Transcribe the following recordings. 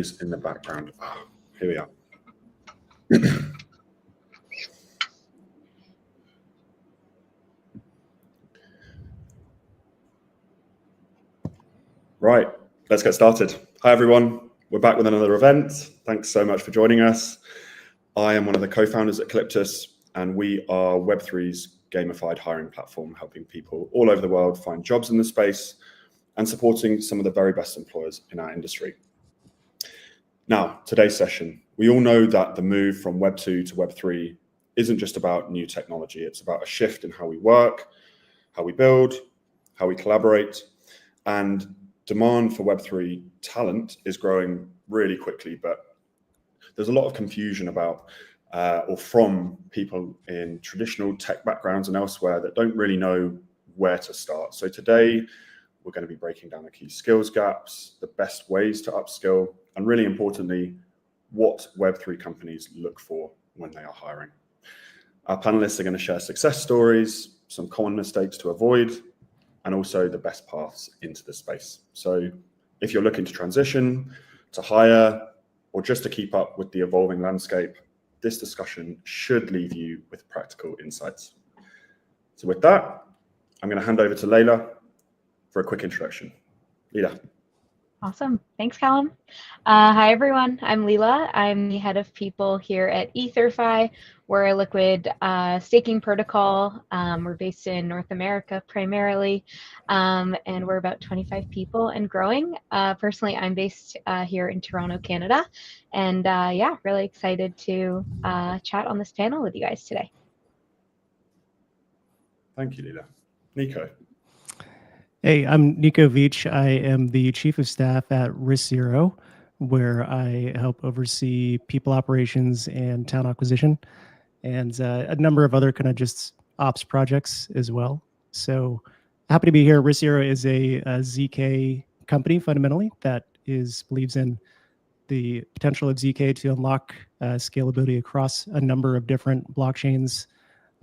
noise in the background. Here we are. Right, let's get started. Hi, everyone. We're back with another event. Thanks so much for joining us. I am one of the co-founders at Calyptus, and we are Web3's gamified hiring platform, helping people all over the world find jobs in the space and supporting some of the very best employers in our industry. Now, today's session, we all know that the move from Web2 to Web3 isn't just about new technology. It's about a shift in how we work, how we build, how we collaborate, and demand for Web3 talent is growing really quickly, but there's a lot of confusion about or from people in traditional tech backgrounds and elsewhere that don't really know where to start. So today, we're going to be breaking down the key skills gaps, the best ways to upskill, and really importantly, what Web3 companies look for when they are hiring. Our panelists are going to share success stories, some common mistakes to avoid, and also the best paths into the space. So if you're looking to transition, to hire, or just to keep up with the evolving landscape, this discussion should leave you with practical insights. So with that, I'm going to hand over to Leila for a quick introduction. Leila. Awesome. Thanks, Callum. Hi, everyone. I'm Leila. I'm the head of people here at ether.fi. We're a liquid staking protocol. We're based in North America primarily, and we're about 25 people and growing. Personally, I'm based here in Toronto, Canada. And yeah, really excited to chat on this panel with you guys today. Thank you, Leila. Nico. Hey, I'm Nico Veach. I am the Chief of Staff at Resvito, where I help oversee people operations and talent acquisition, and a number of other kind of just ops projects as well. So happy to be here. Resvito is a ZK company fundamentally that believes in the potential of ZK to unlock scalability across a number of different blockchains.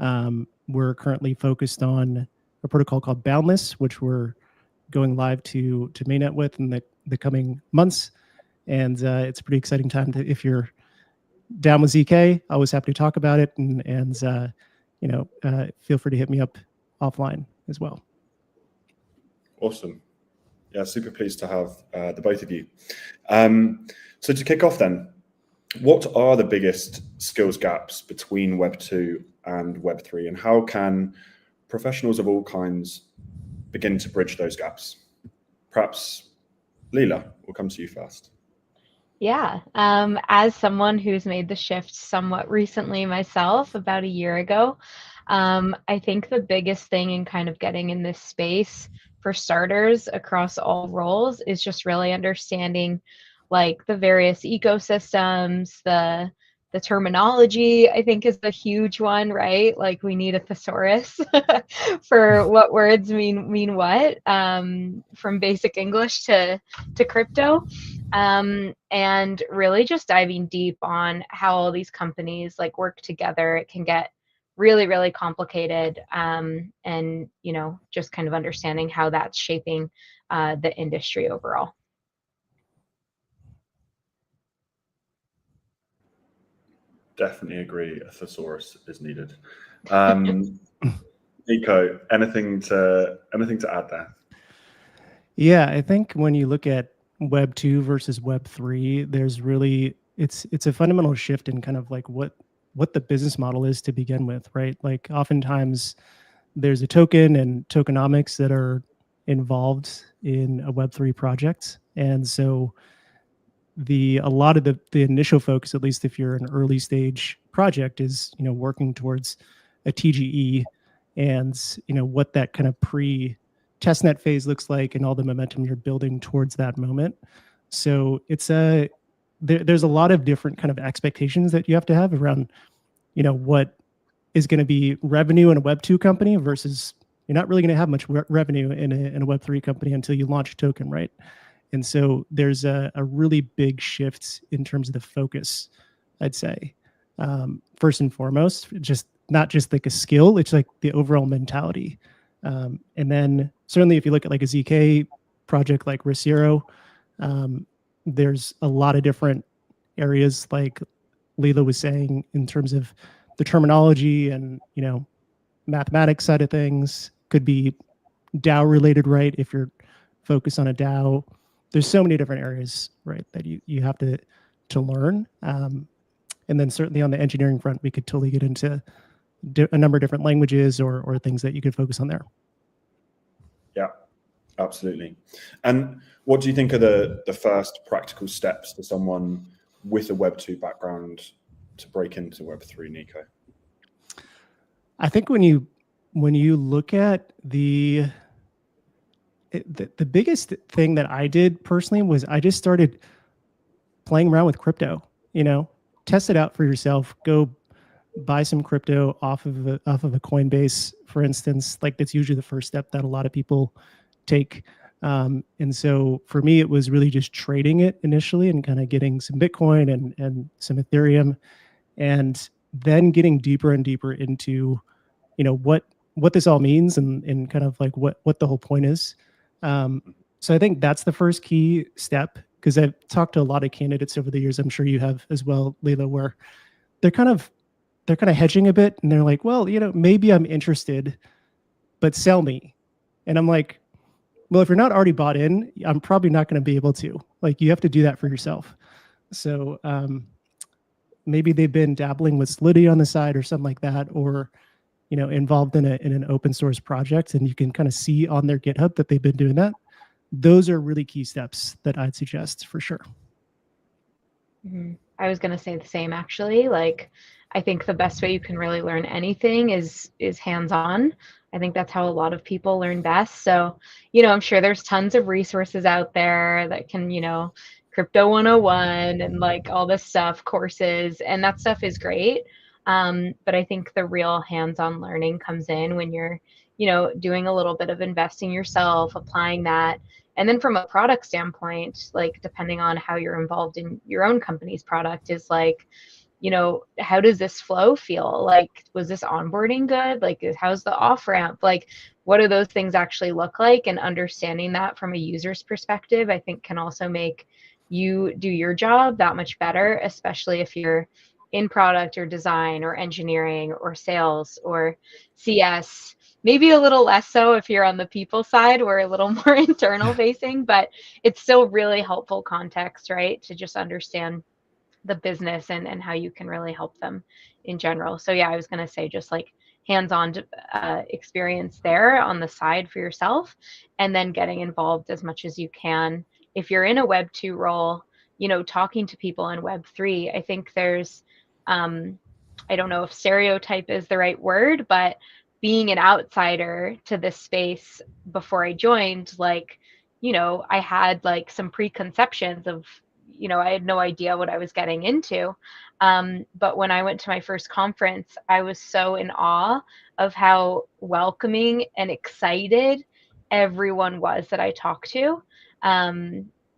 We're currently focused on a protocol called Boundless, which we're going live to mainnet with in the coming months. And it's a pretty exciting time if you're down with ZK, always happy to talk about it. And feel free to hit me up offline as well. Awesome. Yeah, super pleased to have the both of you. So to kick off then, what are the biggest skills gaps between Web 2 and Web 3, and how can professionals of all kinds begin to bridge those gaps? Perhaps Leila, we'll come to you first. Yeah, as someone who's made the shift somewhat recently myself, about a year ago, I think the biggest thing in kind of getting in this space, for starters, across all roles, is just really understanding like the various ecosystems, the terminology, I think, is a huge one, right? Like we need a thesaurus for what words mean what, from basic English to crypto, and really just diving deep on how all these companies like work together. It can get really, really complicated, and just kind of understanding how that's shaping the industry overall. Definitely agree. A thesaurus is needed. Nico, anything to add there? Yeah, I think when you look at Web 2 versus Web 3, there's really it's a fundamental shift in kind of like what the business model is to begin with, right? Like oftentimes there's a token and tokenomics that are involved in a Web 3 project, and so a lot of the initial focus, at least if you're an early stage project, is working towards a TGE and what that kind of pre-testnet phase looks like and all the momentum you're building towards that moment. So it's there's a lot of different kind of expectations that you have to have around what is going to be revenue in a Web 2 company versus you're not really going to have much revenue in a Web 3 company until you launch a token, right? And so there's a really big shift in terms of the focus, I'd say. First and foremost, just not just like a skill, it's like the overall mentality. And then certainly if you look at like a ZK project like Resvito, there's a lot of different areas, like Leila was saying, in terms of the terminology and, mathematics side of things. Could be DAO related, right? If you're focused on a DAO, there's so many different areas, right, that you have to learn. And then certainly on the engineering front, we could totally get into a number of different languages or things that you could focus on there. Yeah, absolutely. And what do you think are the first practical steps for someone with a Web2 background to break into Web3, Nico? I think when you look at the biggest thing that I did personally was I just started playing around with crypto. Test it out for yourself. Go buy some crypto off of a Coinbase, for instance. Like, that's usually the first step that a lot of people take. And so for me, it was really just trading it initially and kind of getting some Bitcoin and some Ethereum, and then getting deeper and deeper into, what this all means and kind of like what the whole point is. So I think that's the first key step, because I've talked to a lot of candidates over the years. I'm sure you have as well, Leila, where they're kind of hedging a bit, and they're like, well, maybe I'm interested, but sell me. And I'm like, well, if you're not already bought in, I'm probably not going to be able to. Like, you have to do that for yourself. So maybe they've been dabbling with Solidity on the side or something like that, or involved in an open source project, and you can kind of see on their GitHub that they've been doing that. Those are really key steps that I'd suggest for sure. Mm-hmm. I was going to say the same, actually. Like, I think the best way you can really learn anything is hands-on. I think that's how a lot of people learn best. So, I'm sure there's tons of resources out there that can, Crypto 101 and like all this stuff, courses, and that stuff is great. But I think the real hands-on learning comes in when you're, doing a little bit of investing yourself, applying that. And then from a product standpoint, like depending on how you're involved in your own company's product, is like, how does this flow feel? Like, was this onboarding good? Like, how's the off ramp? Like, what do those things actually look like? And understanding that from a user's perspective, I think can also make you do your job that much better, especially if you're in product or design or engineering or sales or CS. Maybe a little less so if you're on the people side or a little more internal facing, but it's still really helpful context, right? To just understand the business and how you can really help them in general. So yeah, I was going to say just like hands-on experience there on the side for yourself, and then getting involved as much as you can. If you're in a Web2 role, talking to people in Web3, I think there's, I don't know if stereotype is the right word, but being an outsider to this space before I joined, like, I had like some preconceptions of, I had no idea what I was getting into. But when I went to my first conference, I was so in awe of how welcoming and excited everyone was that I talked to.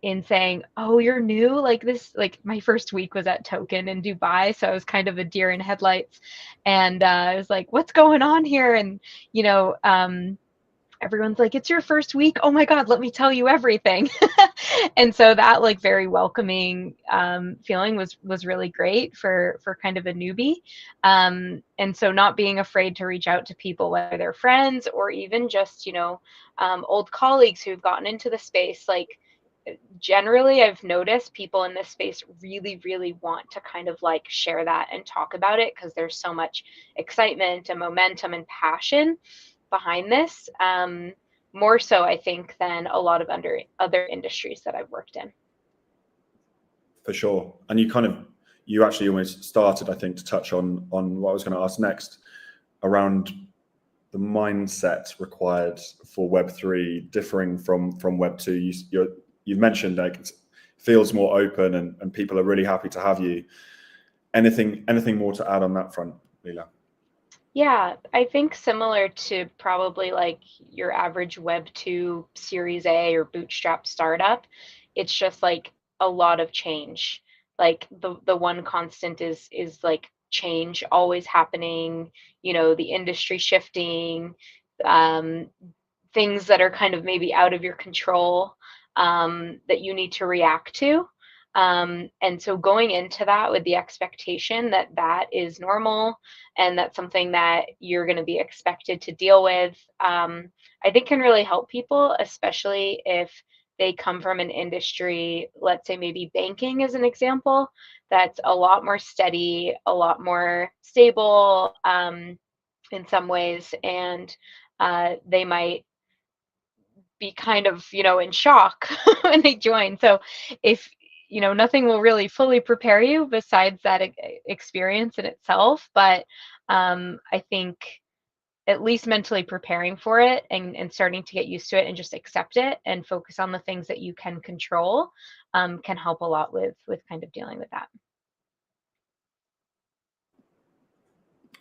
In saying, oh, you're new, like this, like my first week was at Token in Dubai, so I was kind of a deer in headlights, and I was like, what's going on here? And everyone's like, it's your first week, oh my god, let me tell you everything. And so that like very welcoming feeling was really great for kind of a newbie. And so not being afraid to reach out to people, whether they're friends or even just old colleagues who've gotten into the space. Like, generally I've noticed people in this space really, really want to kind of like share that and talk about it, because there's so much excitement and momentum and passion behind this, more so I think than a lot of other industries that I've worked in. For sure. And you actually almost started, I think, to touch on what I was going to ask next, around the mindset required for Web3 differing from Web2. You've mentioned like it feels more open and people are really happy to have you. Anything more to add on that front, Leila? Yeah, I think similar to probably like your average Web2 Series A or bootstrap startup, it's just like a lot of change. Like the one constant is like change always happening, the industry shifting, um, things that are kind of maybe out of your control, that you need to react to. And so going into that with the expectation that that is normal and that's something that you're going to be expected to deal with, I think can really help people, especially if they come from an industry, let's say maybe banking as an example, that's a lot more steady, a lot more stable in some ways, and they might be kind of, in shock when they join. So if, nothing will really fully prepare you besides that experience in itself, but I think at least mentally preparing for it and starting to get used to it and just accept it and focus on the things that you can control can help a lot with kind of dealing with that.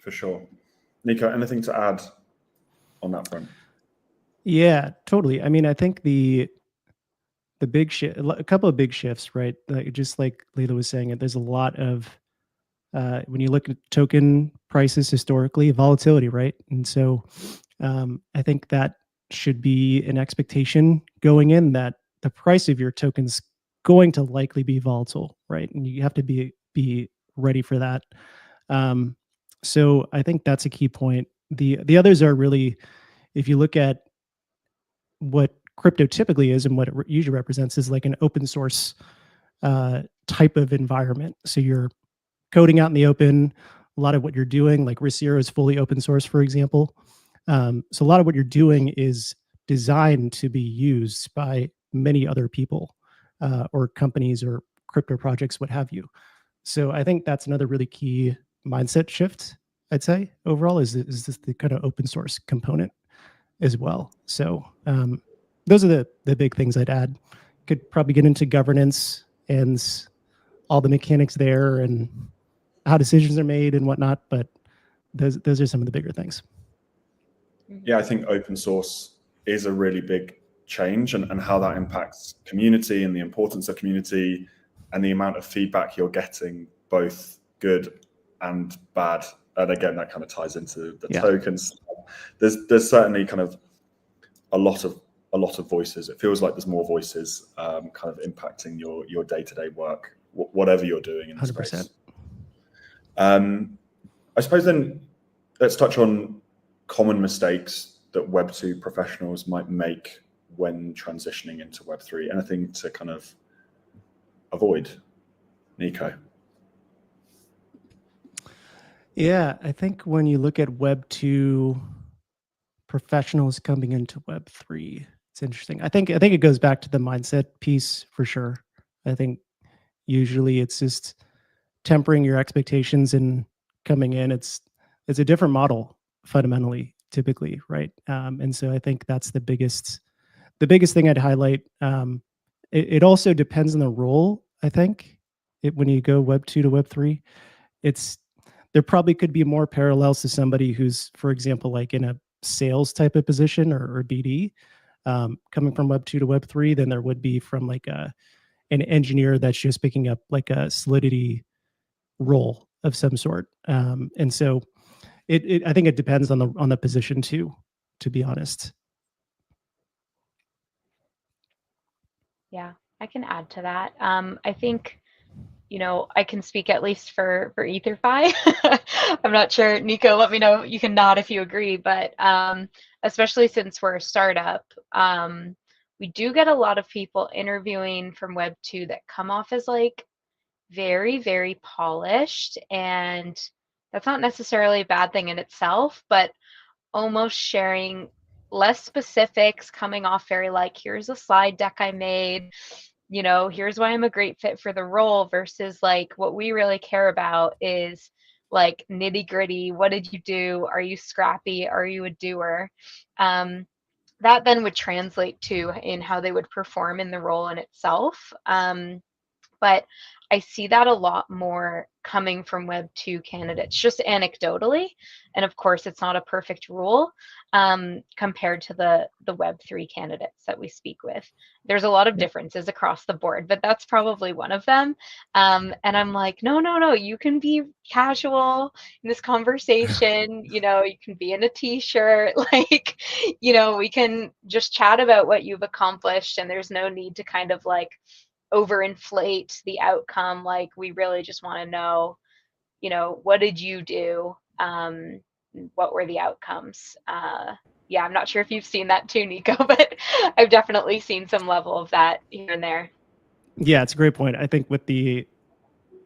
For sure. Nico, anything to add on that front? Yeah, totally. I mean, I think the big shift, a couple of big shifts, right? Just like Leila was saying, there's a lot of when you look at token prices historically, volatility, right? And so I think that should be an expectation going in, that the price of your token's going to likely be volatile, right? And you have to be ready for that. So I think that's a key point. The others are really, if you look at what crypto typically is and what it usually represents, is like an open source type of environment. So you're coding out in the open. A lot of what you're doing, like Risc is fully open source, for example. So a lot of what you're doing is designed to be used by many other people or companies or crypto projects, what have you. So I think that's another really key mindset shift, I'd say, overall, is this the kind of open source component as well. So those are the big things I'd add. Could probably get into governance and all the mechanics there and how decisions are made and whatnot, but those are some of the bigger things. Yeah, I think open source is a really big change, and how that impacts community and the importance of community and the amount of feedback you're getting, both good and bad. And again, that kind of ties into the tokens. There's certainly kind of a lot of voices. It feels like there's more voices kind of impacting your day-to-day work, whatever you're doing in the 100%. Space. I suppose then let's touch on common mistakes that Web2 professionals might make when transitioning into Web3. Anything to kind of avoid, Nico? Yeah, I think when you look at Web2 professionals coming into Web3, it's interesting. I think it goes back to the mindset piece for sure. I think usually it's just tempering your expectations and coming in. It's a different model fundamentally, typically, right? And so I think that's the biggest thing I'd highlight. It also depends on the role. I think when you go Web2 to Web3, there probably could be more parallels to somebody who's, for example, like in a sales type of position or BD, coming from Web2 to Web3 than there would be from like an engineer that's just picking up like a Solidity role of some sort. And so I think it depends on the position too, to be honest. Yeah, I can add to that. I think, I can speak at least for ether.fi. I'm not sure, Nico, let me know. You can nod if you agree, but especially since we're a startup, we do get a lot of people interviewing from Web2 that come off as like very, very polished, and that's not necessarily a bad thing in itself, but almost sharing less specifics, coming off very like, here's a slide deck I made, here's why I'm a great fit for the role, versus like what we really care about is like nitty gritty. What did you do? Are you scrappy? Are you a doer? That then would translate to in how they would perform in the role in itself. But I see that a lot more coming from Web2 candidates, just anecdotally. And of course, it's not a perfect rule compared to the Web3 candidates that we speak with. There's a lot of differences across the board, but that's probably one of them. And I'm like, no, you can be casual in this conversation. You can be in a t-shirt, like, we can just chat about what you've accomplished, and there's no need to kind of like overinflate the outcome. Like, we really just want to know, what did you do? What were the outcomes? Yeah, I'm not sure if you've seen that too, Nico, but I've definitely seen some level of that here and there. Yeah, it's a great point. I think with the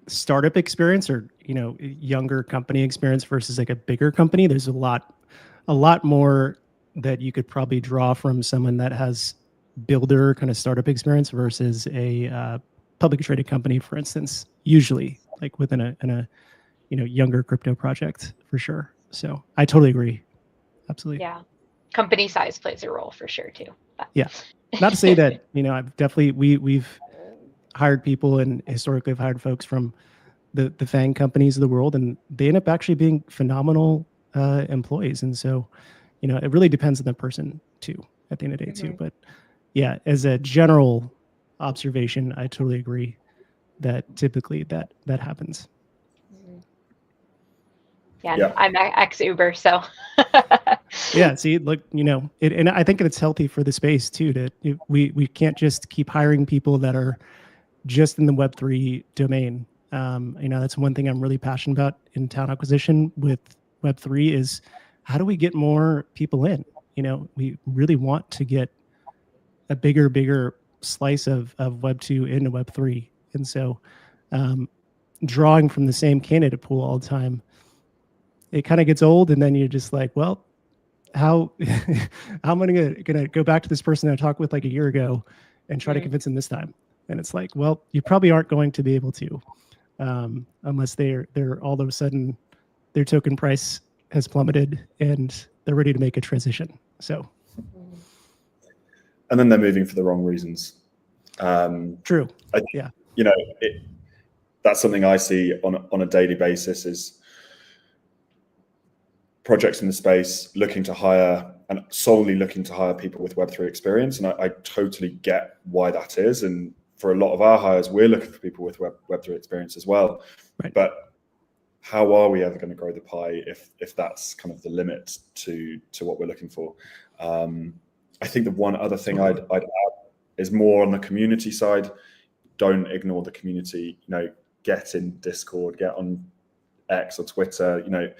startup experience, or younger company experience versus like a bigger company, there's a lot more that you could probably draw from someone that has builder kind of startup experience versus a publicly traded company, for instance, usually like within a younger crypto project, for sure. So I totally agree. Absolutely. Yeah. Company size plays a role for sure too. But. Yeah. Not to say that, I've definitely, we've hired people, and historically I've hired folks from the FANG companies of the world, and they end up actually being phenomenal employees. And so, it really depends on the person too, at the end of the day too. But yeah, as a general observation, I totally agree that typically that happens. Yeah. I'm ex-Uber, so. Yeah, see, look, and I think it's healthy for the space too, we can't just keep hiring people that are just in the Web3 domain. That's one thing I'm really passionate about in talent acquisition with Web3 is how do we get more people in? We really want to get a bigger slice of Web2 into Web3. And so drawing from the same candidate pool all the time, it kind of gets old. And then you're just like, well, how am I gonna go back to this person that I talked with like a year ago and try to convince them this time? And it's like, well, you probably aren't going to be able to, unless they're all of a sudden their token price has plummeted and they're ready to make a transition. So, and then they're moving for the wrong reasons. True. That's something I see on a daily basis is projects in the space looking to hire and solely looking to hire people with Web3 experience. And I totally get why that is. And for a lot of our hires, we're looking for people with Web3 experience as well. Right. But how are we ever going to grow the pie if that's kind of the limit to what we're looking for? I think the one other thing I'd add is more on the community side. Don't ignore the community. Get in Discord, get on X or Twitter.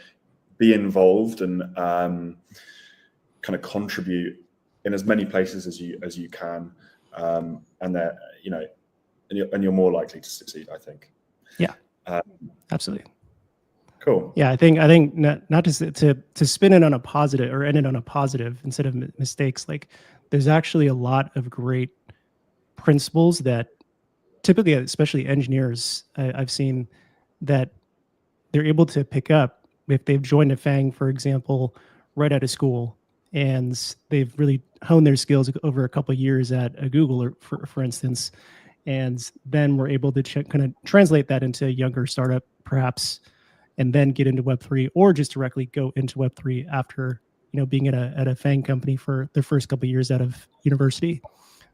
Be involved and kind of contribute in as many places as you can, and that and you're more likely to succeed, I think. Yeah, absolutely. Cool. Yeah, I think not to spin it on a positive or end it on a positive instead of mistakes. Like, there's actually a lot of great principles that typically, especially engineers, I've seen that they're able to pick up if they've joined a FANG, for example, right out of school, and they've really honed their skills over a couple of years at a Google, or for instance, and then we're able to kind of translate that into a younger startup, perhaps, and then get into Web3, or just directly go into Web3 after being at a FANG company for the first couple of years out of university.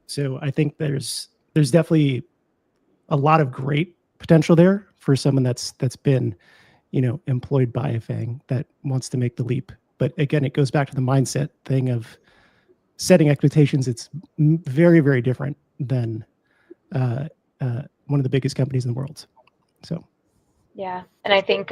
So I think there's definitely a lot of great potential there for someone that's been employed by a FANG that wants to make the leap. But again, it goes back to the mindset thing of setting expectations. It's very, very different than one of the biggest companies in the world. So, yeah, and I think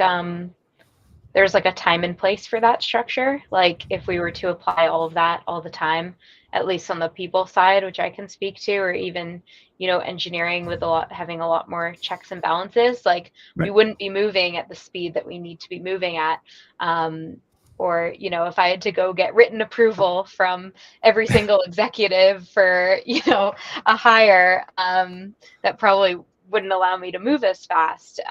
there's like a time and place for that structure. Like, if we were to apply all of that all the time, at least on the people side, which I can speak to, or even, engineering with having a lot more checks and balances, like, right. We wouldn't be moving at the speed that we need to be moving at. Or, if I had to go get written approval from every single executive for, a hire, that probably wouldn't allow me to move as fast.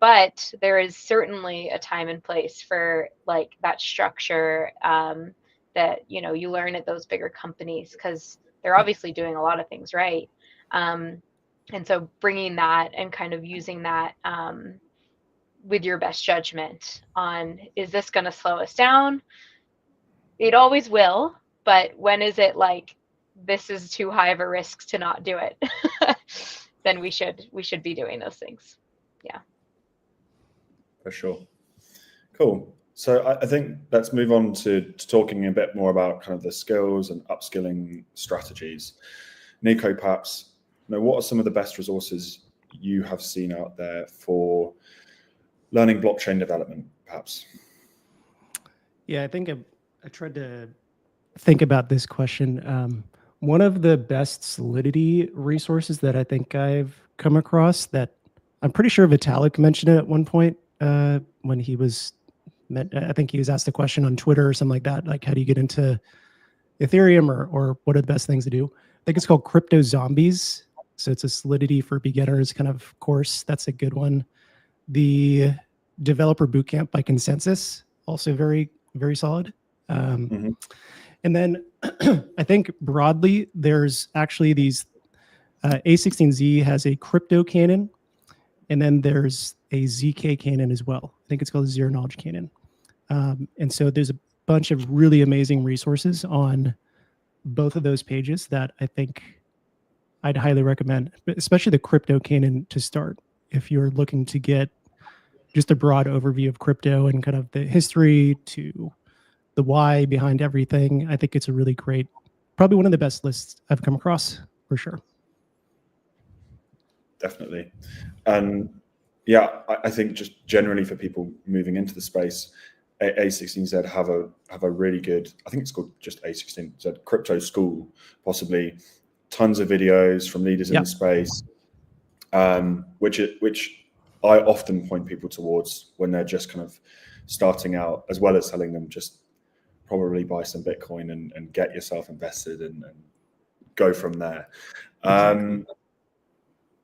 But there is certainly a time and place for like that structure that you learn at those bigger companies, because they're obviously doing a lot of things right. And so bringing that and kind of using that with your best judgment on, is this going to slow us down? It always will, but when is it like, this is too high of a risk to not do it? Then we should be doing those things. Yeah. For sure. Cool. So I think let's move on to talking a bit more about kind of the skills and upskilling strategies. Nico, perhaps what are some of the best resources you have seen out there for learning blockchain development, perhaps? Yeah, I think I tried to think about this question. One of the best Solidity resources that I think I've come across, that I'm pretty sure Vitalik mentioned it at one point when he was, I think he was asked a question on Twitter or something like that, like how do you get into Ethereum, or what are the best things to do? I think it's called Crypto Zombies. So it's a Solidity for beginners kind of course. That's a good one. The Developer Bootcamp by Consensus, also very, very solid. And then I think broadly, there's actually these, A16Z has a crypto canon, and then there's a ZK canon as well. I think it's called the Zero Knowledge Canon. And so there's a bunch of really amazing resources on both of those pages that I think I'd highly recommend, especially the crypto canon to start. If you're looking to get just a broad overview of crypto and kind of the history to the why behind everything, I think it's a really great, probably one of the best lists I've come across for sure. Definitely. And yeah, I think just generally for people moving into the space, A16Z have a really good, I think it's called just A16Z Crypto School, possibly. Tons of videos from leaders in the space, which I often point people towards when they're just kind of starting out, as well as telling them just probably buy some Bitcoin and get yourself invested and go from there. Exactly.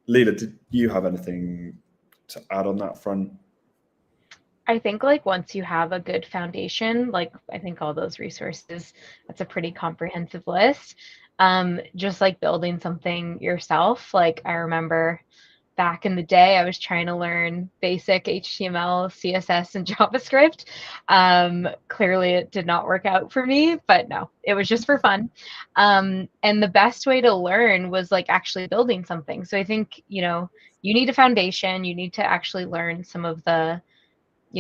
Leila, did you have anything to add on that front? I think like once you have a good foundation, like I think all those resources, that's a pretty comprehensive list. Just like building something yourself. Like I remember back in the day, I was trying to learn basic HTML, CSS, and JavaScript. Clearly it did not work out for me, but no, it was just for fun. And the best way to learn was like actually building something. So I think, you need a foundation, you need to actually learn some of the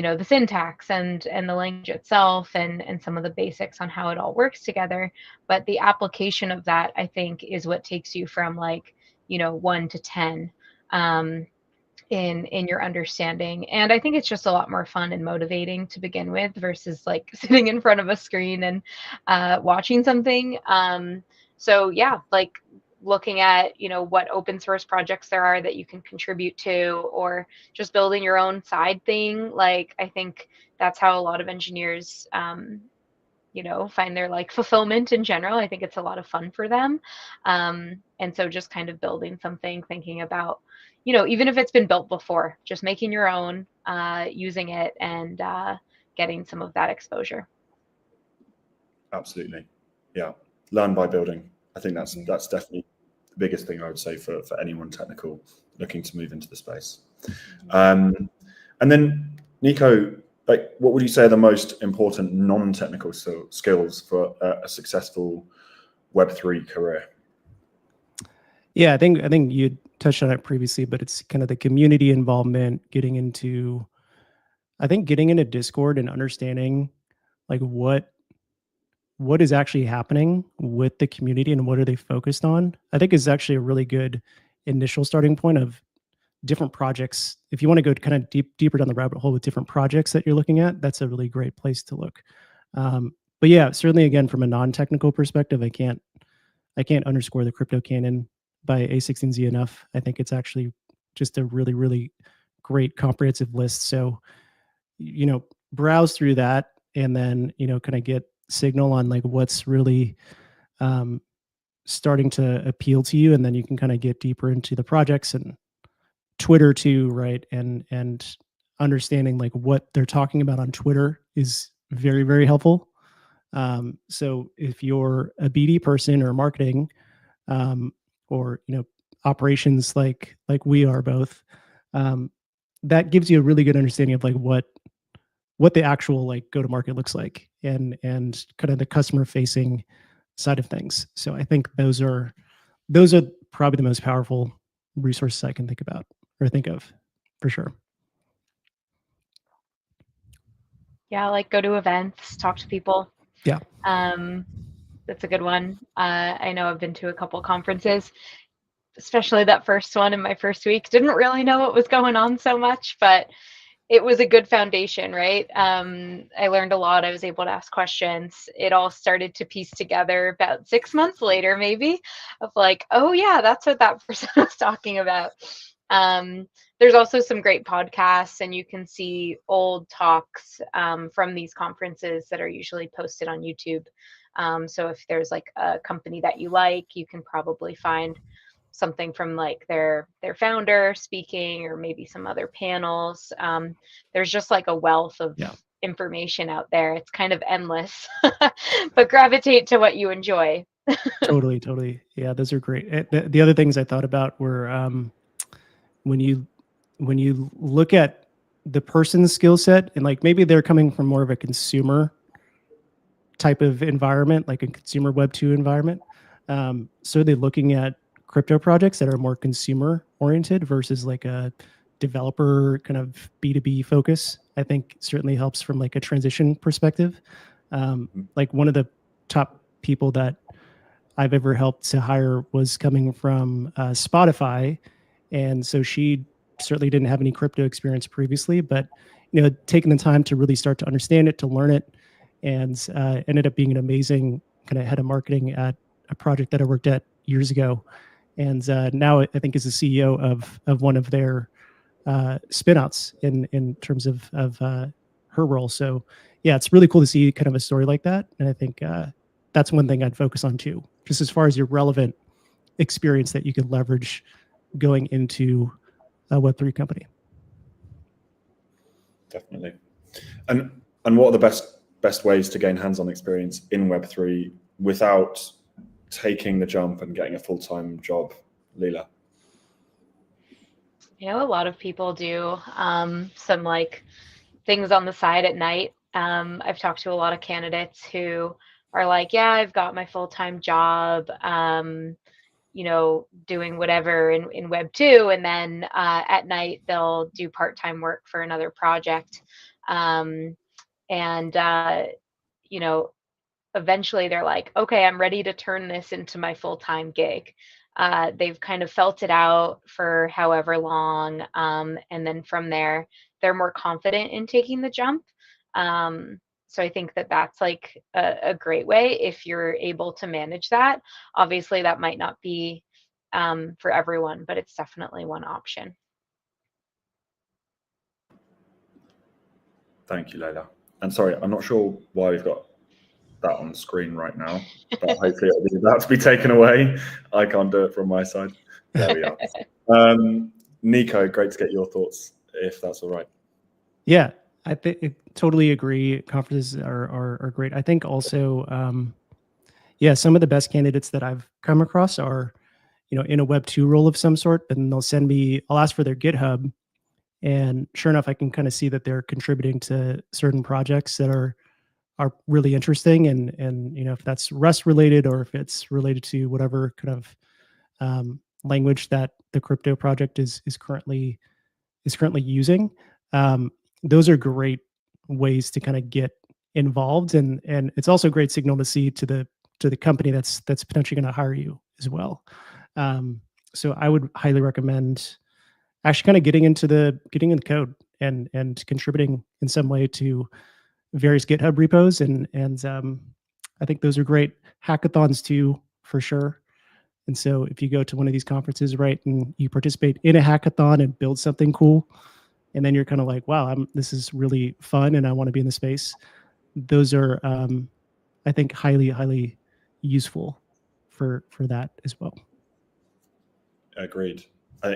the syntax and the language itself and some of the basics on how it all works together. But the application of that, I think, is what takes you from like, 1 to 10 in your understanding. And I think it's just a lot more fun and motivating to begin with versus like sitting in front of a screen and watching something. So yeah, like looking at what open source projects there are that you can contribute to, or just building your own side thing. Like I think that's how a lot of engineers find their like fulfillment in general. I think it's a lot of fun for them. And so just kind of building something, thinking about even if it's been built before, just making your own, using it, and getting some of that exposure. Absolutely. Yeah. Learn by building. I think that's definitely the biggest thing I would say for anyone technical looking to move into the space. And then Nico, like, what would you say are the most important non-technical skills for a successful Web3 career? Yeah, I think you touched on it previously, but it's kind of the community involvement, getting into Discord and understanding like what is actually happening with the community and what are they focused on, I think is actually a really good initial starting point of different projects. If you want to go kind of deeper down the rabbit hole with different projects that you're looking at, that's a really great place to look. But yeah, certainly again, from a non-technical perspective, I can't underscore the crypto canon by A16Z enough. I think it's actually just a really, really great comprehensive list. So, browse through that and then, kind of get signal on like what's really starting to appeal to you. And then you can kind of get deeper into the projects and Twitter too, right? And understanding like what they're talking about on Twitter is very, very helpful. So if you're a BD person or marketing, or operations like we are both, that gives you a really good understanding of like what the actual like go to market looks like and kind of the customer facing side of things. So I think those are probably the most powerful resources I can think about or think of for sure. Yeah, like go to events, talk to people. Yeah. That's a good one. I know I've been to a couple conferences. especially that first one in my first week. Didn't really know what was going on so much, but it was a good foundation, right? I learned a lot. I was able to ask questions. It all started to piece together about 6 months later, maybe, of like, oh yeah, that's what that person was talking about. There's also some great podcasts, and you can see old talks from these conferences that are usually posted on YouTube. So if there's like a company that you like, you can probably find something from like their founder speaking, or maybe some other panels. There's just like a wealth of information out there. It's kind of endless, but gravitate to what you enjoy. Totally. Yeah, those are great. The other things I thought about were when you look at the person's skill set, and like maybe they're coming from more of a consumer type of environment, like a consumer Web2 environment. So they're looking at crypto projects that are more consumer oriented versus like a developer kind of B2B focus, I think certainly helps from like a transition perspective. Like one of the top people that I've ever helped to hire was coming from Spotify. And so she certainly didn't have any crypto experience previously, but taking the time to really start to understand it, to learn it, and ended up being an amazing kind of head of marketing at a project that I worked at years ago. And now I think is the CEO of one of their spinouts in terms of her role. So yeah, it's really cool to see kind of a story like that. And I think that's one thing I'd focus on too, just as far as your relevant experience that you could leverage going into a Web3 company. Definitely. And what are the best ways to gain hands-on experience in Web3 without taking the jump and getting a full-time job, Leila? A lot of people do some like things on the side at night. I've talked to a lot of candidates who are like, yeah, I've got my full-time job, doing whatever in Web2, and then at night they'll do part-time work for another project. And eventually they're like, okay, I'm ready to turn this into my full-time gig. They've kind of felt it out for however long, and then from there they're more confident in taking the jump. So I think that that's like a great way if you're able to manage that. Obviously that might not be for everyone, but it's definitely one option. Thank you, Leila. And sorry, I'm not sure why we've got that on the screen right now, but hopefully it'll be about to be taken away. I can't do it from my side. There we are. Nico, great to get your thoughts, if that's all right. Yeah, I totally agree. Conferences are great. I think also, some of the best candidates that I've come across are, in a Web2 role of some sort, and they'll send me, I'll ask for their GitHub, and sure enough, I can kind of see that they're contributing to certain projects that are really interesting, and if that's Rust related, or if it's related to whatever kind of language that the crypto project is currently using. Those are great ways to kind of get involved, and it's also a great signal to see to the company that's potentially going to hire you as well. So I would highly recommend actually kind of getting into the code and contributing in some way to various GitHub repos, and I think those are great. Hackathons too, for sure. And so if you go to one of these conferences, right, and you participate in a hackathon and build something cool, and then you're kind of like, wow, this is really fun and I want to be in the space. Those are, I think, highly useful for that as well. Agreed.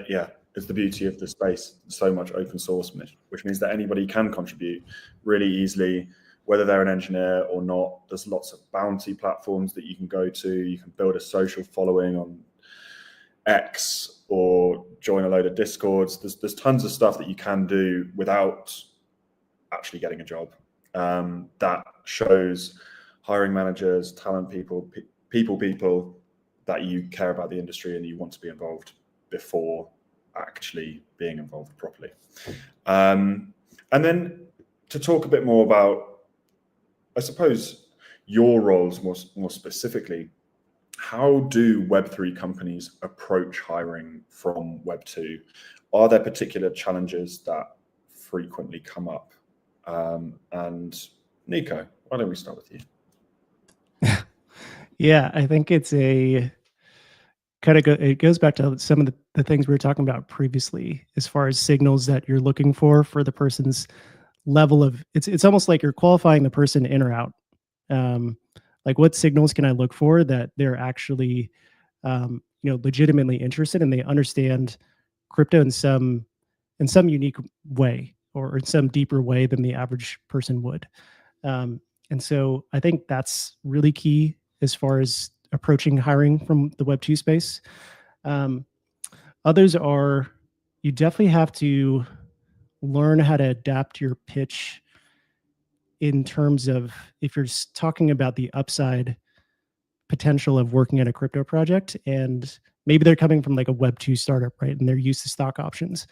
Yeah, it's the beauty of the space. So much open source, which means that anybody can contribute really easily, whether they're an engineer or not. There's lots of bounty platforms that you can go to. You can build a social following on X or join a load of Discords. There's tons of stuff that you can do without actually getting a job. That shows hiring managers, talent people that you care about the industry and you want to be involved before actually being involved properly. And then to talk a bit more about, I suppose, your roles more specifically, how do Web3 companies approach hiring from Web2? Are there particular challenges that frequently come up? And Nico, why don't we start with you? Yeah, I think it's a it goes back to some of the things we were talking about previously, as far as signals that you're looking for the person's level of, it's almost like you're qualifying the person in or out. Like, what signals can I look for that they're actually legitimately interested and they understand crypto in some unique way, or in some deeper way than the average person would. And so I think that's really key as far as approaching hiring from the Web2 space. Others are, you definitely have to learn how to adapt your pitch in terms of, if you're talking about the upside potential of working at a crypto project, and maybe they're coming from like a Web2 startup, right? And they're used to stock options.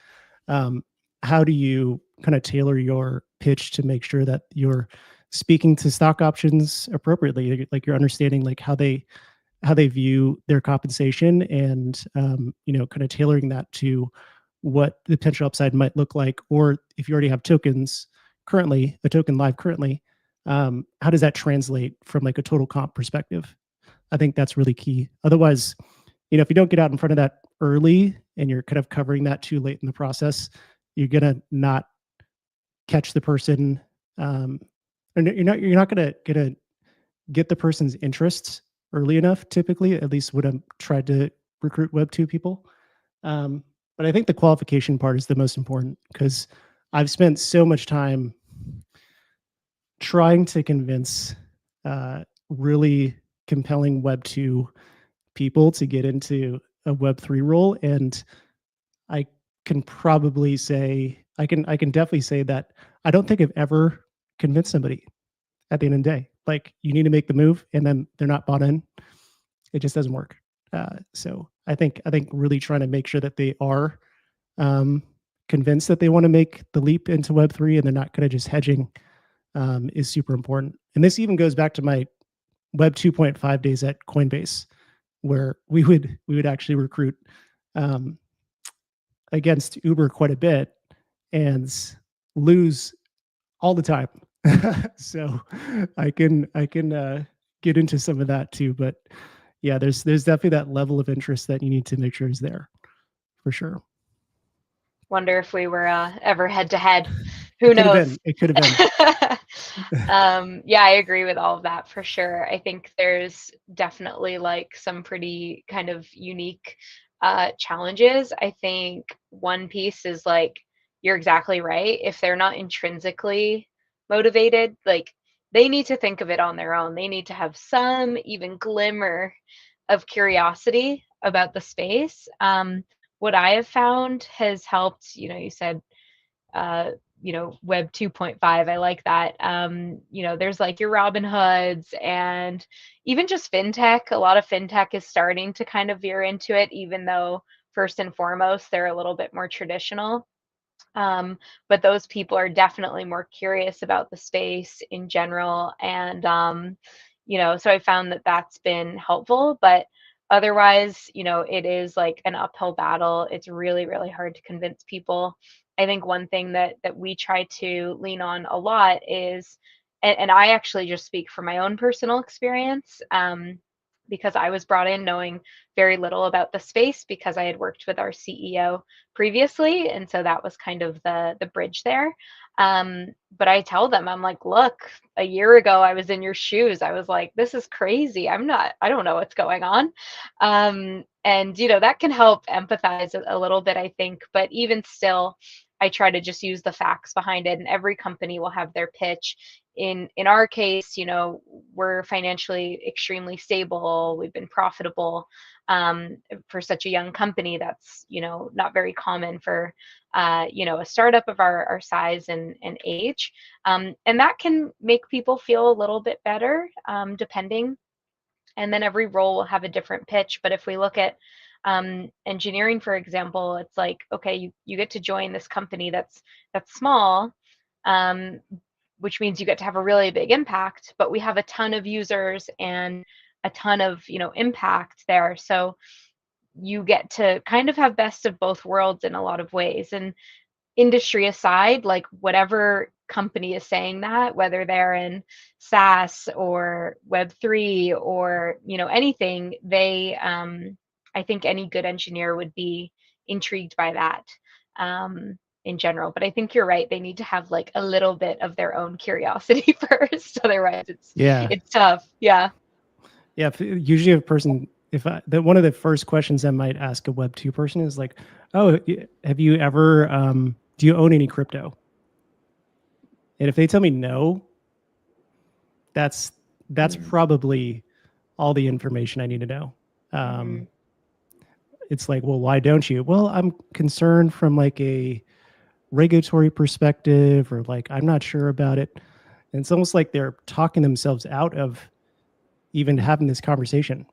How do you kind of tailor your pitch to make sure that you're speaking to stock options appropriately? Like, you're understanding like how they view their compensation, and kind of tailoring that to what the potential upside might look like. Or if you already have tokens currently, a token live currently, how does that translate from like a total comp perspective? I think that's really key. Otherwise, if you don't get out in front of that early and you're kind of covering that too late in the process, you're gonna not catch the person, and you're not gonna get the person's interests early enough. Typically, at least when I'm tried to recruit Web2 people. But I think the qualification part is the most important, because I've spent so much time trying to convince really compelling Web2 people to get into a Web3 role. And I can probably say, I can definitely say that I don't think I've ever convinced somebody at the end of the day. Like, you need to make the move, and then they're not bought in. It just doesn't work. So I think really trying to make sure that they are convinced that they want to make the leap into Web3, and they're not kind of just hedging, is super important. And this even goes back to my Web 2.5 days at Coinbase, where we would actually recruit against Uber quite a bit and lose all the time. So I can get into some of that too. But yeah, there's definitely that level of interest that you need to make sure is there, for sure. Wonder if we were ever head to head. Who knows? It could have been. Yeah, I agree with all of that for sure. I think there's definitely like some pretty kind of unique challenges. I think one piece is like, you're exactly right. If they're not intrinsically motivated, like, they need to think of it on their own. They need to have some even glimmer of curiosity about the space. What I have found has helped, you said, Web 2.5. I like that. There's like your Robin Hoods, and even just fintech. A lot of fintech is starting to kind of veer into it, even though first and foremost, they're a little bit more traditional. But those people are definitely more curious about the space in general. And, so I found that that's been helpful. But otherwise, it is like an uphill battle. It's really, really hard to convince people. I think one thing that we try to lean on a lot is, and I actually just speak from my own personal experience, because I was brought in knowing very little about the space because I had worked with our CEO previously, and so that was kind of the bridge there. But I tell them, I'm like, look, a year ago I was in your shoes. I was like, this is crazy. I don't know what's going on. And that can help empathize a little bit, I think. But even still, I try to just use the facts behind it, and every company will have their pitch. In our case, we're financially extremely stable. We've been profitable, for such a young company. That's not very common for a startup of our size and age, and that can make people feel a little bit better, depending. And then every role will have a different pitch. But if we look at engineering, for example, it's like, okay, you get to join this company that's small, um, which means you get to have a really big impact, but we have a ton of users, and a ton of, impact there. So you get to kind of have best of both worlds in a lot of ways. And industry aside, like whatever company is saying that, whether they're in SaaS or Web3 or, anything, I think any good engineer would be intrigued by that in general. But I think you're right. They need to have like a little bit of their own curiosity first. Otherwise, it's tough. Yeah. Yeah. Usually a person, one of the first questions I might ask a Web2 person is like, oh, have you ever, do you own any crypto? And if they tell me no, that's probably all the information I need to know. It's like, well, why don't you? Well, I'm concerned from like a regulatory perspective, or like, I'm not sure about it. And it's almost like they're talking themselves out of even having this conversation.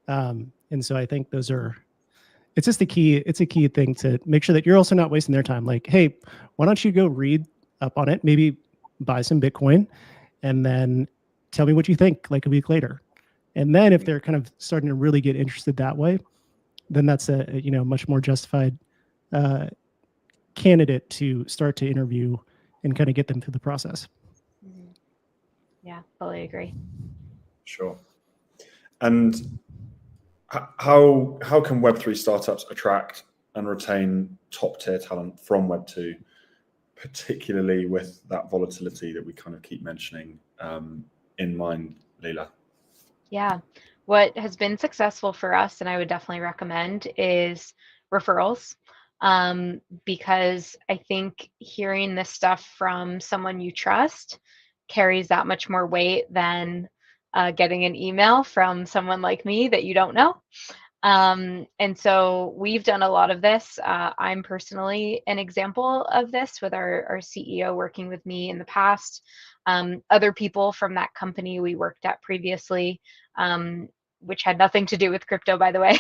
And so I think it's just it's a key thing to make sure that you're also not wasting their time. Like, hey, why don't you go read up on it? Maybe buy some Bitcoin and then tell me what you think like a week later. And then if they're kind of starting to really get interested that way, then that's a much more justified candidate to start to interview and kind of get them through the process. Yeah, fully agree. Sure. And how can Web3 startups attract and retain top tier talent from Web2, particularly with that volatility that we kind of keep mentioning in mind, Leila? Yeah. What has been successful for us, and I would definitely recommend, is referrals. Because I think hearing this stuff from someone you trust carries that much more weight than getting an email from someone like me that you don't know. And so we've done a lot of this. I'm personally an example of this with our CEO working with me in the past. Other people from that company we worked at previously, which had nothing to do with crypto, by the way.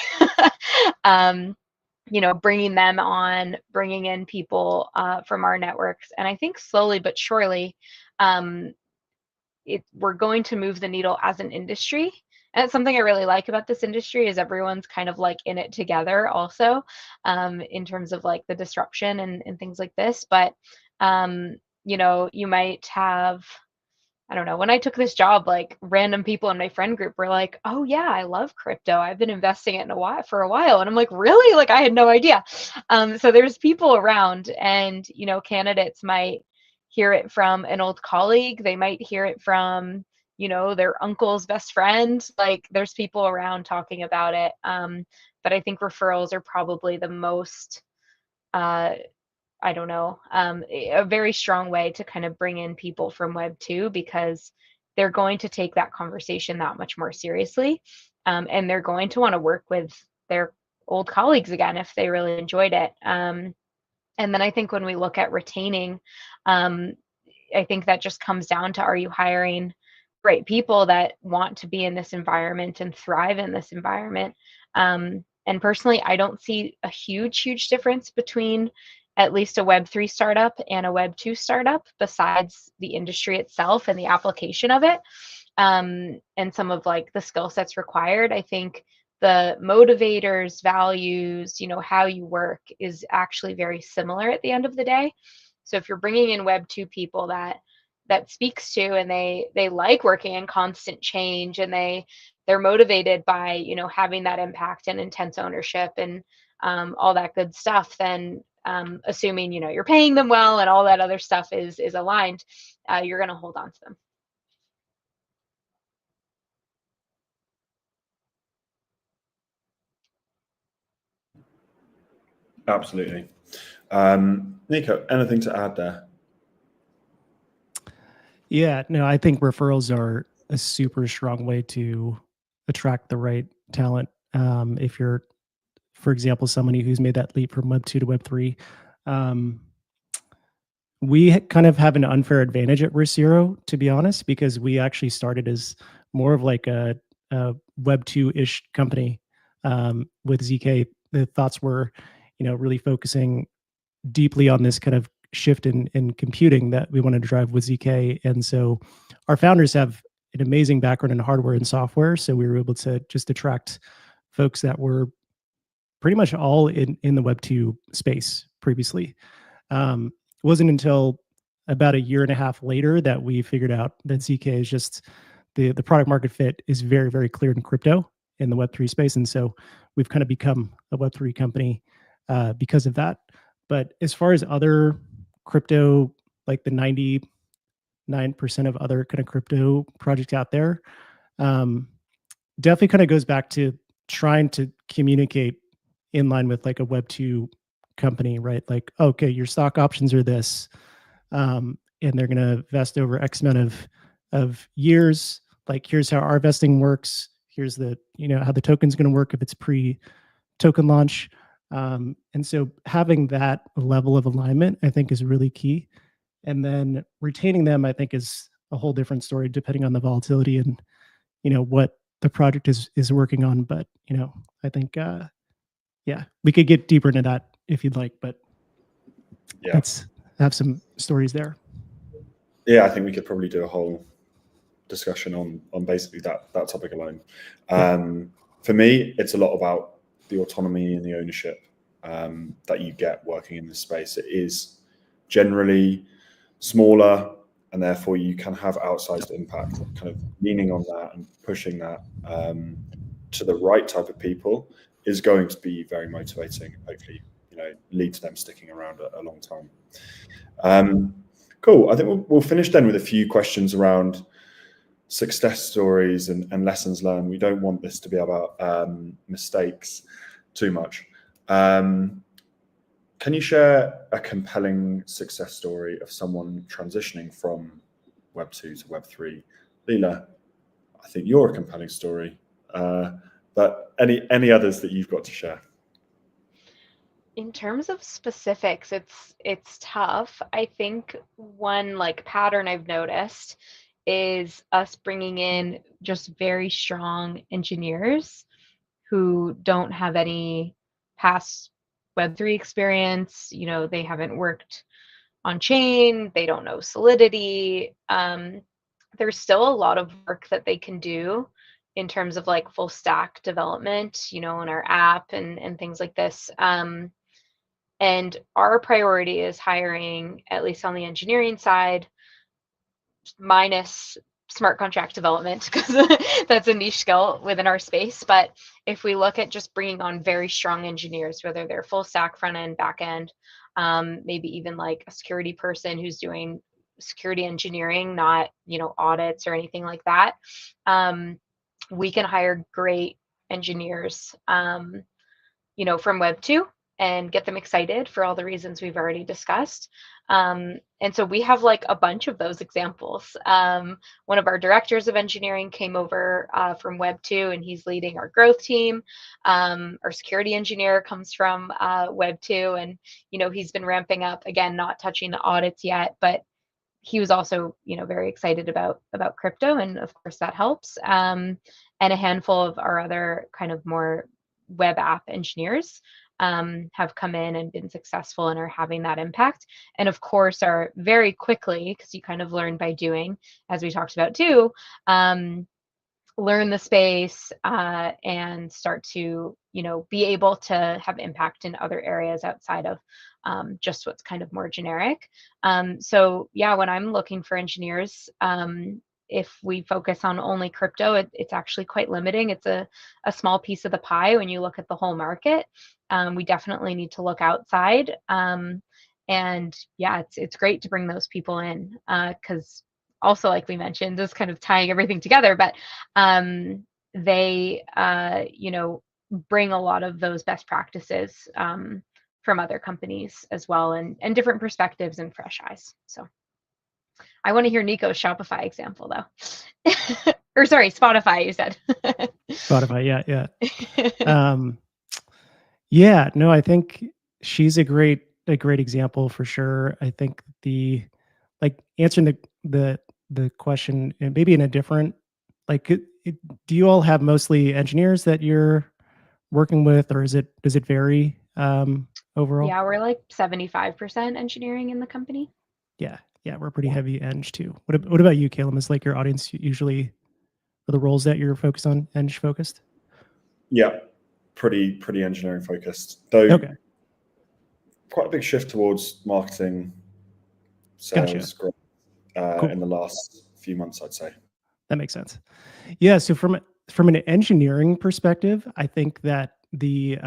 Bringing them on, bringing in people from our networks. And I think slowly but surely, we're going to move the needle as an industry. And it's something I really like about this industry is everyone's kind of like in it together also, in terms of like the disruption and things like this. But, you might have, I don't know, when I took this job, like random people in my friend group were like, oh yeah, I love crypto. I've been investing it for a while. And I'm like, really? Like I had no idea. So there's people around, and, candidates might hear it from an old colleague. They might hear it from, their uncle's best friend. Like there's people around talking about it. But I think referrals are probably the most, I don't know, a very strong way to kind of bring in people from Web2, because they're going to take that conversation that much more seriously. And they're going to want to work with their old colleagues again if they really enjoyed it. And then I think when we look at retaining, I think that just comes down to, are you hiring great people that want to be in this environment and thrive in this environment? And personally, I don't see a huge difference between at least a Web3 startup and a Web2 startup, besides the industry itself and the application of it, and some of like the skill sets required. I think the motivators, values, how you work is actually very similar at the end of the day. So if you're bringing in Web2 people that speaks to, and they like working in constant change, and they're motivated by, having that impact and intense ownership and all that good stuff, then assuming, you're paying them well and all that other stuff is aligned, you're going to hold on to them. Absolutely. Nico, anything to add there? Yeah, no, I think referrals are a super strong way to attract the right talent. If you're, for example, somebody who's made that leap from Web2 to Web3, we kind of have an unfair advantage at Resvito, to be honest, because we actually started as more of like a Web2-ish company. With ZK, the thoughts were, really focusing deeply on this kind of shift in computing that we wanted to drive with ZK. And so our founders have an amazing background in hardware and software, so we were able to just attract folks that were pretty much all in the Web2 space previously. It wasn't until about a year and a half later that we figured out that ZK is just the product market fit is very, very clear in crypto in the Web3 space. And so we've kind of become a Web3 company because of that. But as far as other crypto, like the 99% of other kind of crypto projects out there, definitely kind of goes back to trying to communicate in line with like a Web2 company, right? Like, okay, your stock options are this, and they're going to vest over X amount of years. Like, here's how our vesting works. Here's the, how the token's going to work if it's pre-token launch. And so having that level of alignment, I think, is really key. And then retaining them, I think, is a whole different story depending on the volatility and, what the project is working on. But, I think, yeah, we could get deeper into that if you'd like, but let's have some stories there. Yeah, I think we could probably do a whole discussion on basically that topic alone. For me, it's a lot about the autonomy and the ownership that you get working in this space. It is generally smaller, and therefore you can have outsized impact. Kind of leaning on that and pushing that to the right type of people is going to be very motivating. Hopefully, lead to them sticking around a long time. Cool. I think we'll finish then with a few questions around success stories and lessons learned. We don't want this to be about mistakes too much. Can you share a compelling success story of someone transitioning from Web2 to Web3? Leila, I think you're a compelling story, but any others that you've got to share? In terms of specifics, it's tough. I think one pattern I've noticed is us bringing in just very strong engineers who don't have any past Web3 experience. They haven't worked on chain, they don't know Solidity. There's still a lot of work that they can do in terms of full stack development, in our app and things like this. And our priority is hiring, at least on the engineering side, minus smart contract development, because that's a niche skill within our space. But if we look at just bringing on very strong engineers, whether they're full stack, front end, back end, maybe even a security person who's doing security engineering, not audits or anything like that, we can hire great engineers from Web2 and get them excited for all the reasons we've already discussed. And so we have a bunch of those examples. One of our directors of engineering came over from Web2, and he's leading our growth team. Our security engineer comes from Web2, and he's been ramping up, again, not touching the audits yet, but he was also very excited about crypto, and of course that helps. And a handful of our other kind of more web app engineers have come in and been successful and are having that impact. And of course are very quickly, because you kind of learn by doing, as we talked about too, learn the space and start to be able to have impact in other areas outside of just what's kind of more generic. So yeah, when I'm looking for engineers, if we focus on only crypto, it's actually quite limiting. It's a small piece of the pie when you look at the whole market. We definitely need to look outside. And yeah, it's great to bring those people in because also, like we mentioned, this kind of tying everything together, but they, bring a lot of those best practices from other companies as well, and different perspectives and fresh eyes. So I want to hear Nico's Shopify example though. Or sorry, Spotify, you said. Spotify, yeah. Yeah, no, I think she's a great example for sure. I think answering the question, and maybe in a different, do you all have mostly engineers that you're working with, or does it vary overall? Yeah, we're 75% engineering in the company. Yeah, we're pretty heavy eng too. What about you, Caleb? Is your audience usually the roles that you're focused on, eng focused? Yeah, pretty engineering focused, though. Okay. Quite a big shift towards marketing, sales, Gotcha. growth, Cool. in the last few months, I'd say. That makes sense. Yeah. So from an engineering perspective, I think that the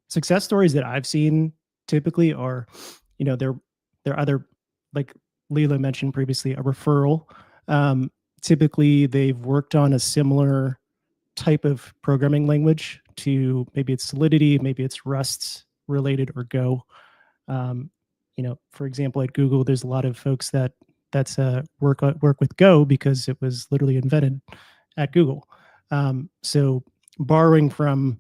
success stories that I've seen typically are, they're either, like Leila mentioned previously, a referral. Typically, they've worked on a similar type of programming language to, maybe it's Solidity, maybe it's Rust related, or Go. For example, at Google, there's a lot of folks that's work with Go because it was literally invented at Google. So borrowing from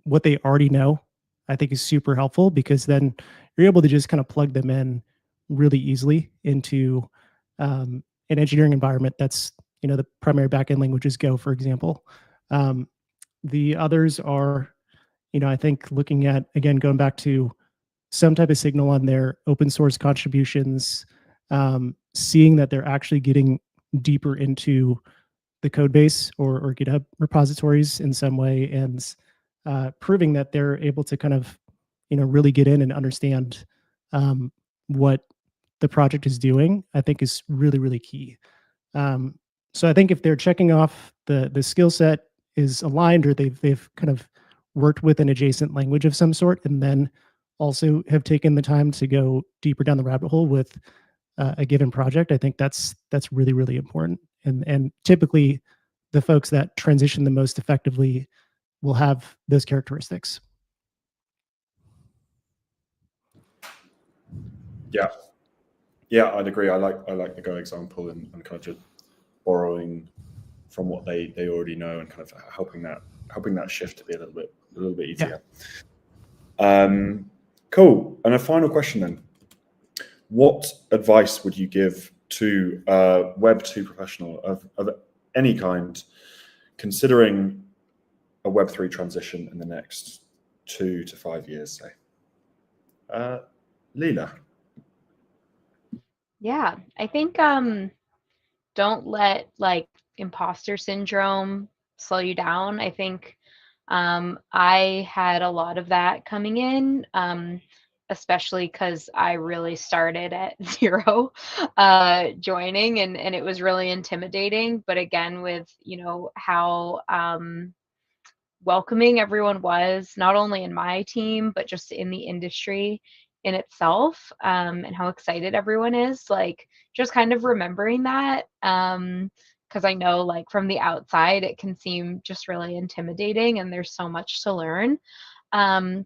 what they already know, I think is super helpful, because then you're able to just kind of plug them in really easily into an engineering environment that's, the primary backend language is Go, for example. The others are, I think, looking at, again, going back to some type of signal on their open source contributions, seeing that they're actually getting deeper into the code base or GitHub repositories in some way, and proving that they're able to kind of, really get in and understand what the project is doing, I think is really, really key. So I think if they're checking off the skill set is aligned, or they've kind of worked with an adjacent language of some sort, and then also have taken the time to go deeper down the rabbit hole with a given project, I think that's really, really important. And typically, the folks that transition the most effectively will have those characteristics. Yeah, I'd agree. I like the Go example, and kind of just borrowing from what they already know, and kind of helping that shift to be a little bit easier. Yeah. Cool. And a final question then: what advice would you give to a Web2 professional of any kind, considering a Web3 transition in the next 2 to 5 years, say? Leila. Yeah, I think don't let imposter syndrome slow you down. I think I had a lot of that coming in, especially because I really started at zero joining, and it was really intimidating. But again, with how welcoming everyone was, not only in my team, but just in the industry in itself, and how excited everyone is. Just kind of remembering that, because I know, from the outside, it can seem just really intimidating, and there's so much to learn. Um,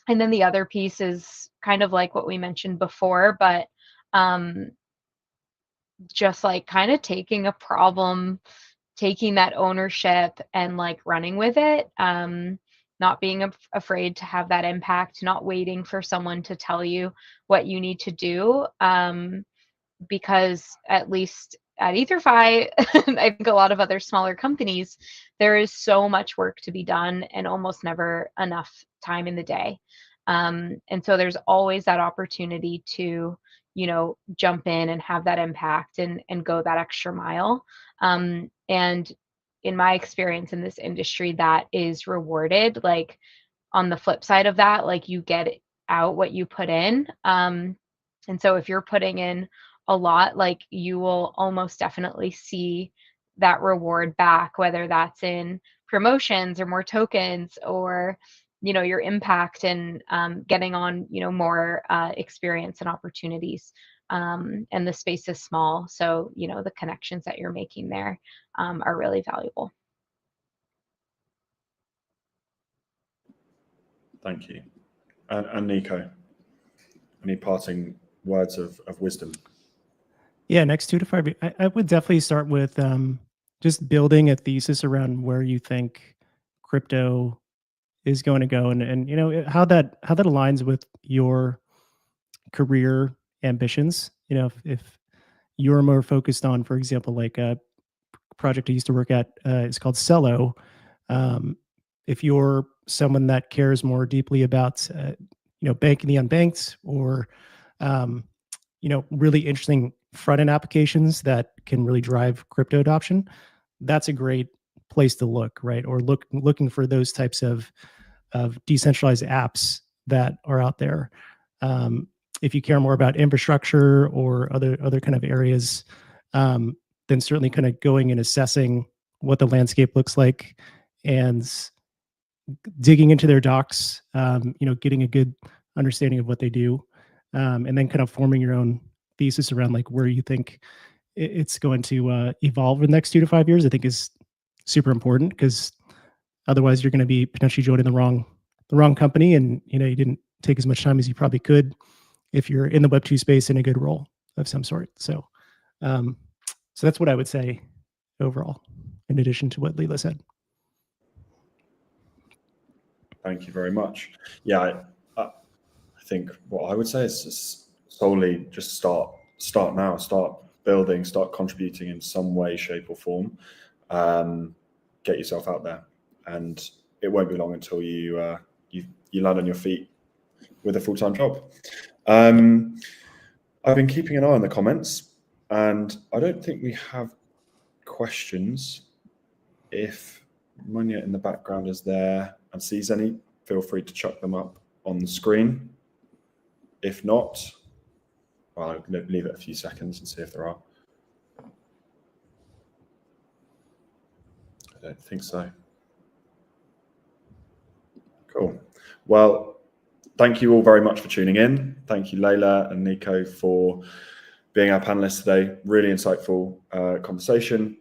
and then the other piece is kind of like what we mentioned before, but um, just kind of taking a problem, taking that ownership, and running with it, not being afraid to have that impact, not waiting for someone to tell you what you need to do, because at least at ether.fi, I think a lot of other smaller companies, there is so much work to be done and almost never enough time in the day, and so there's always that opportunity to jump in and have that impact, and go that extra mile, and in my experience in this industry, that is rewarded. On the flip side of that, you get out what you put in, and so if you're putting in a lot, you will almost definitely see that reward back, whether that's in promotions or more tokens, or your impact, and getting on more experience and opportunities, and the space is small, so the connections that you're making there are really valuable. Thank you. And Nico, any parting words of wisdom? Yeah, next 2 to 5 years, I would definitely start with just building a thesis around where you think crypto is going to go, and how that aligns with your career ambitions. If you're more focused on, for example, like a project I used to work at, it's called Cello. If you're someone that cares more deeply about banking the unbanked, or really interesting front end applications that can really drive crypto adoption, that's a great place to look, right? Or looking for those types of decentralized apps that are out there. If you care more about infrastructure or other kind of areas, then certainly kind of going and assessing what the landscape looks like and digging into their docs, getting a good understanding of what they do, and then kind of forming your own thesis around like where you think it's going to evolve in the next 2 to 5 years, I think is super important, because otherwise you're going to be potentially joining the wrong company, and you didn't take as much time as you probably could if you're in the Web2 space in a good role of some sort. So that's what I would say overall, in addition to what Leila said. Thank you very much. Yeah, I think what I would say is just solely just start now, start building, start contributing in some way, shape or form. Get yourself out there, and it won't be long until you land on your feet with a full-time job. I've been keeping an eye on the comments, and I don't think we have questions. If Munya in the background is there and sees any, feel free to chuck them up on the screen. If not, well, I'll leave it a few seconds and see if there are. I don't think so. Cool. Well, thank you all very much for tuning in. Thank you, Leila and Nico, for being our panelists today. Really insightful conversation.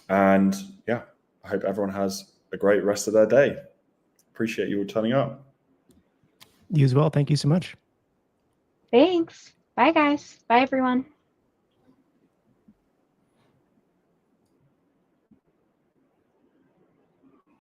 And yeah, I hope everyone has a great rest of their day. Appreciate you all turning up. You as well. Thank you so much. Thanks. Bye, guys. Bye, everyone.